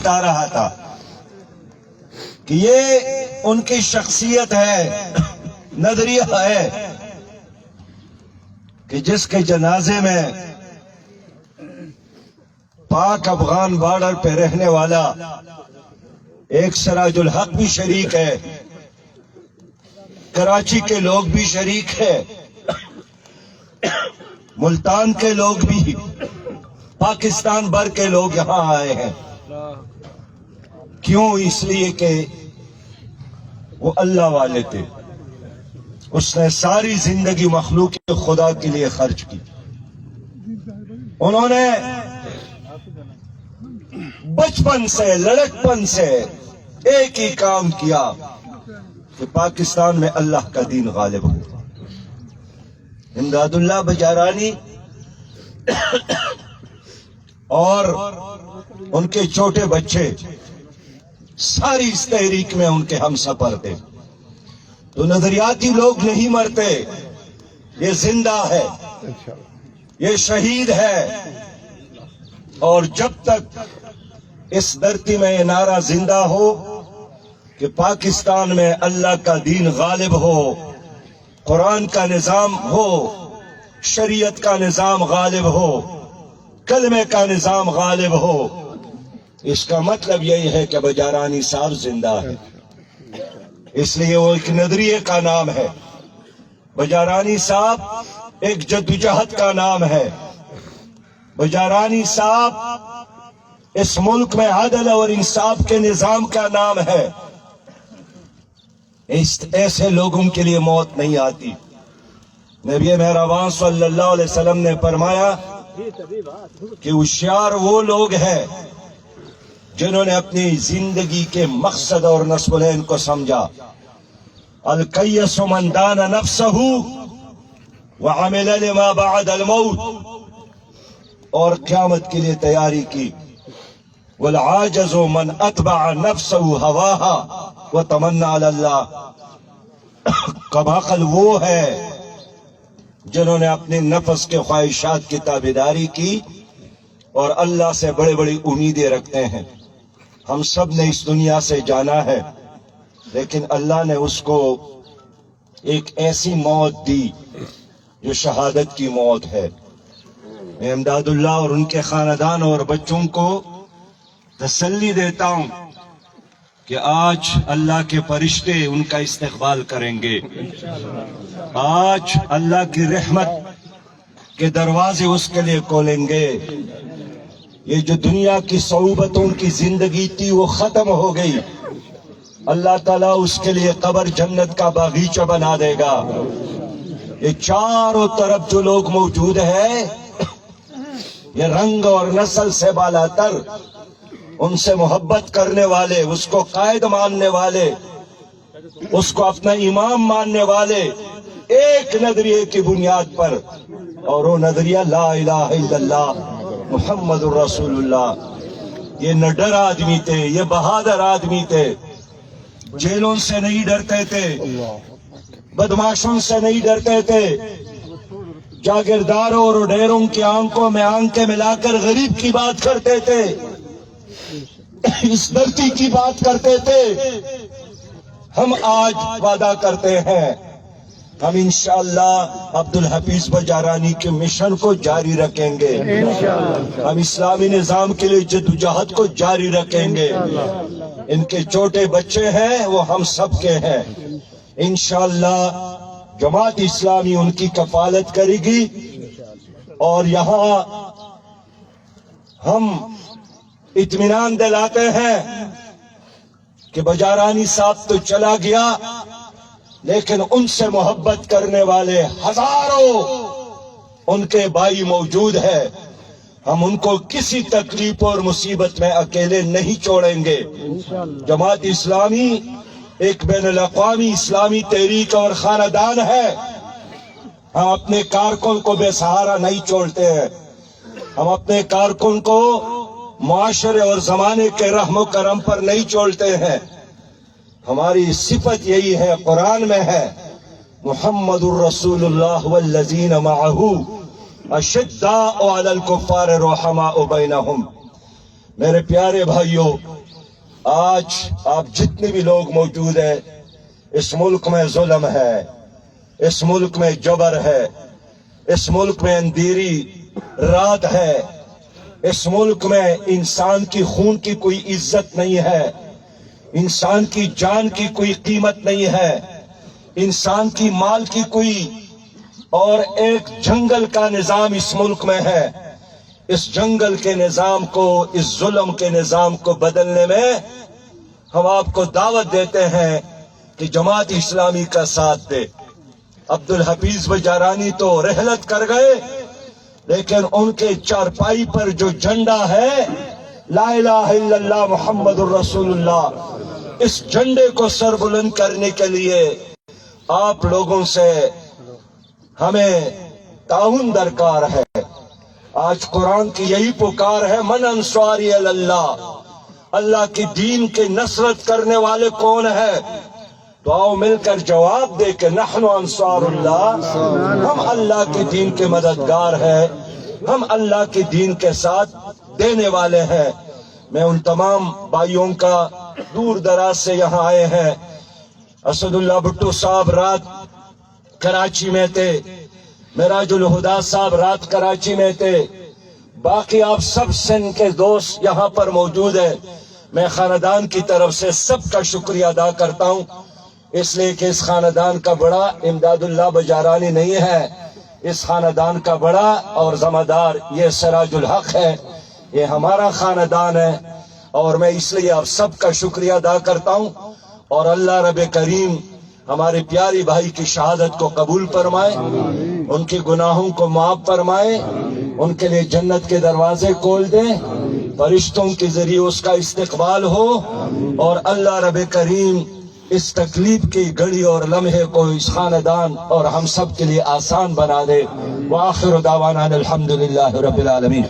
بتا رہا تھا کہ یہ ان کی شخصیت ہے، نظریہ ہے کہ جس کے جنازے میں پاک افغان بارڈر پہ رہنے والا ایک سراج الحق بھی شریک ہے، کراچی کے لوگ بھی شریک ہے، ملتان کے لوگ بھی، پاکستان بھر کے لوگ یہاں آئے ہیں۔ کیوں؟ اس لیے کہ وہ اللہ والے تھے، اس نے ساری زندگی مخلوق خدا کے لیے خرچ کی۔ انہوں نے بچپن سے، لڑکپن سے ایک ہی کام کیا کہ پاکستان میں اللہ کا دین غالب ہو۔ امداد اللہ بجارانی اور ان کے چھوٹے بچے ساری اس تحریک میں ان کے ہم سفر تھے۔ تو نظریاتی لوگ نہیں مرتے، یہ زندہ ہے، یہ شہید ہے، اور جب تک اس دھرتی میں یہ نعرہ زندہ ہو کہ پاکستان میں اللہ کا دین غالب ہو، قرآن کا نظام ہو، شریعت کا نظام غالب ہو، کلمے کا نظام غالب ہو، اس کا مطلب یہی ہے کہ بجارانی صاحب زندہ ہے۔ اس لیے وہ ایک نظریے کا نام ہے، بجارانی صاحب ایک جدوجہد کا نام ہے، بجارانی صاحب اس ملک میں عدل اور انصاف کے نظام کا نام ہے۔ ایسے لوگوں کے لیے موت نہیں آتی۔ نبی مہربان صلی اللہ علیہ وسلم نے فرمایا کہ ہوشیار وہ لوگ ہیں جنہوں نے اپنی زندگی کے مقصد اور نصب العین کو سمجھا۔ الکیس من دان نفسہ وعمل لما بعد الموت، اور قیامت کے لیے تیاری کی۔ والعاجز من اتبع نفسہ ہواہا وتمنى علی اللہ، کمعقل وہ ہے جنہوں نے اپنے نفس کے خواہشات کی تابعداری کی اور اللہ سے بڑے بڑی امیدیں رکھتے ہیں۔ ہم سب نے اس دنیا سے جانا ہے، لیکن اللہ نے اس کو ایک ایسی موت دی جو شہادت کی موت ہے۔ میں امداد اللہ اور ان کے خاندان اور بچوں کو تسلی دیتا ہوں کہ آج اللہ کے فرشتے ان کا استقبال کریں گے، آج اللہ کی رحمت کے دروازے اس کے لیے کھولیں گے۔ یہ جو دنیا کی صعوبتوں کی زندگی تھی وہ ختم ہو گئی، اللہ تعالیٰ اس کے لیے قبر جنت کا باغیچہ بنا دے گا۔ یہ چاروں طرف جو لوگ موجود ہیں، یہ رنگ اور نسل سے بالا تر، ان سے محبت کرنے والے، اس کو قائد ماننے والے، اس کو اپنا امام ماننے والے، ایک نظریے کی بنیاد پر، اور وہ نظریہ لا الہ الا اللہ محمد الرسول اللہ۔ یہ نڈر آدمی تھے، یہ بہادر آدمی تھے، جیلوں سے نہیں ڈرتے تھے، بدماشوں سے نہیں ڈرتے تھے، جاگیرداروں اور ڈیروں کی آنکھوں میں آنکھیں ملا کر غریب کی بات کرتے تھے، اس دھرتی کی بات کرتے تھے۔ ہم آج وعدہ کرتے ہیں ہم انشاءاللہ عبدالحفیظ بجارانی کے مشن کو جاری رکھیں گے، ہم اسلامی نظام کے لیے جدوجہد کو جاری رکھیں گے۔ ان کے چھوٹے بچے ہیں، وہ ہم سب کے ہیں۔ انشاءاللہ جماعت اسلامی ان کی کفالت کرے گی، اور یہاں ہم اطمینان دلاتے ہیں کہ بجارانی صاحب تو چلا گیا، لیکن ان سے محبت کرنے والے ہزاروں ان کے بھائی موجود ہیں۔ ہم ان کو کسی تکلیف اور مصیبت میں اکیلے نہیں چھوڑیں گے۔ جماعت اسلامی ایک بین الاقوامی اسلامی تحریک اور خاندان ہے۔ ہم اپنے کارکن کو بے سہارا نہیں چھوڑتے ہیں، ہم اپنے کارکن کو معاشرے اور زمانے کے رحم و کرم پر نہیں چھوڑتے ہیں۔ ہماری صفت یہی ہے، قرآن میں ہے، محمد الرسول اللہ والذین معہ اشداء علی الکفار رحماء بینہم۔ میرے پیارے بھائیوں، آج آپ جتنے بھی لوگ موجود ہیں، اس ملک میں ظلم ہے، اس ملک میں جبر ہے، اس ملک میں اندھیری رات ہے، اس ملک میں انسان کی خون کی کوئی عزت نہیں ہے، انسان کی جان کی کوئی قیمت نہیں ہے، انسان کی مال کی کوئی، اور ایک جنگل کا نظام اس ملک میں ہے۔ اس جنگل کے نظام کو، اس ظلم کے نظام کو بدلنے میں ہم آپ کو دعوت دیتے ہیں کہ جماعت اسلامی کا ساتھ دے۔ عبدالحفیظ بجارانی تو رحلت کر گئے، لیکن ان کے چارپائی پر جو جھنڈا ہے لا الہ الا اللہ محمد الرسول اللہ، اس جھنڈے کو سر بلند کرنے کے لیے آپ لوگوں سے ہمیں تعاون درکار ہے۔ آج قرآن کی یہی پکار ہے، من انصاری اللہ، اللہ کی دین کے نصرت کرنے والے کون ہے؟ تو آؤ مل کر جواب دے کہ نحن انصار اللہ، ہم اللہ کے دین کے مددگار ہیں، ہم اللہ کے دین کے ساتھ دینے والے ہیں۔ میں ان تمام بھائیوں کا دور دراز سے یہاں آئے ہیں، اسد اللہ بھٹو صاحب رات کراچی میں تھے، معراج الہدیٰ صاحب رات کراچی میں تھے، باقی آپ سب سن کے دوست یہاں پر موجود ہیں۔ میں خاندان کی طرف سے سب کا شکریہ ادا کرتا ہوں، اس لیے کہ اس خاندان کا بڑا امداد اللہ بجارانی نہیں ہے، اس خاندان کا بڑا اور ذمہ دار یہ سراج الحق ہے، یہ ہمارا خاندان ہے، اور میں اس لیے آپ سب کا شکریہ ادا کرتا ہوں، اور اللہ رب کریم ہمارے پیاری بھائی کی شہادت کو قبول فرمائے، ان کے گناہوں کو معاف فرمائے، ان کے لیے جنت کے دروازے کھول دے، فرشتوں کے ذریعے اس کا استقبال ہو، اور اللہ رب کریم اس تکلیف کی گھڑی اور لمحے کو اس خاندان اور ہم سب کے لیے آسان بنا دے۔ وآخر دعوانا الحمدللہ رب العالمین۔